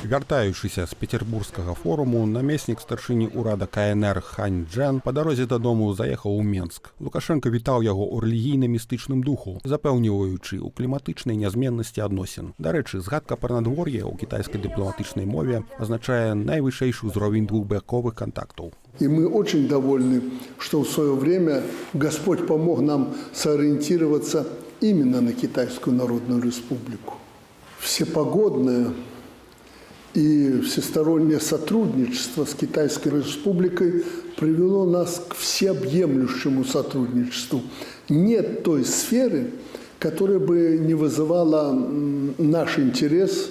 Вяртаючыся з петербургскага форуму, намеснік старшыні ўрада КНР Хань Джэн па дарозе дадому заехаў у Менск. Лукашенко вітаў яго ў рэлігійна-містычным духу, запэўніваючы ў кліматычнай нязменнасці адносін. Дарэчы, згадка пра надвор'е ў кітайскай дыпламатычнай мове азначае найвышэйшы ўзровень двухбаковых контактаў. И мы очень довольны, что в свое время Господь помог нам сориентироваться именно на Китайскую Народную Республику. Всепогодное и всестороннее сотрудничество с Китайской Республикой привело нас к всеобъемлющему сотрудничеству. Нет той сферы, которая бы не вызывала наш интерес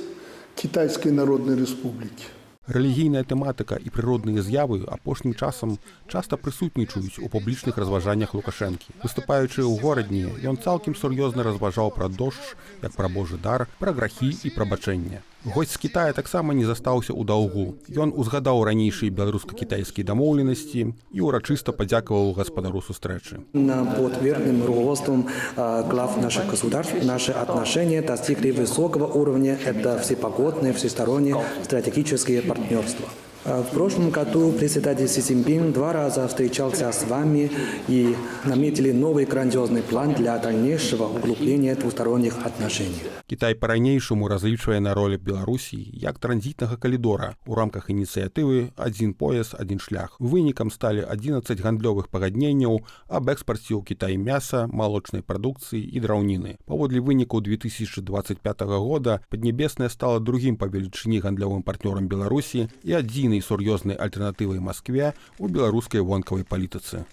Китайской Народной Республики. Рэлігійная тэматыка і прыродныя з'явы апошнім часам часта прысутнічаюць у публічных разважаннях Лукашэнкі. Выступаючы ў горадні, ён цалкам сур'ёзна разважаў пра дождж, як пра Божы дар, пра грахі і прабачэнне. Госць з Китая таксама не застаўся ў даўгу. Ён узгадаў ранейшыя беларуска-кітайскія дамоўленасці і урачыста падзякаваў гаспадару сустрэчы. Под верным руководством глав наших государств наши отношения достигли высокого уровня. Это всепогодное, всестороннее стратегическое партнерство. В прошлом году председатель Си Цзиньпин 2 раза встречался с вами и наметили новый грандиозный план для дальнейшего углубления двусторонних отношений. Кітай па-ранейшаму разлічвае на роль Беларусі як транзітнага калідора ў рамках ініцыятывы «Адзін пояс, адзін шлях». Вынікам сталі 11 гандлёвых пагадненняў аб экспарце ў Кітай мяса, малочнай прадукцыі і драўніны. Паводле вынікаў 2025 года Паднебесная стала другім па велічыні гандлёвым партнёрам Беларусі і адзінай сур'ёзнай альтэрнатывай Маскве ў беларускай вонкавай палітыцы.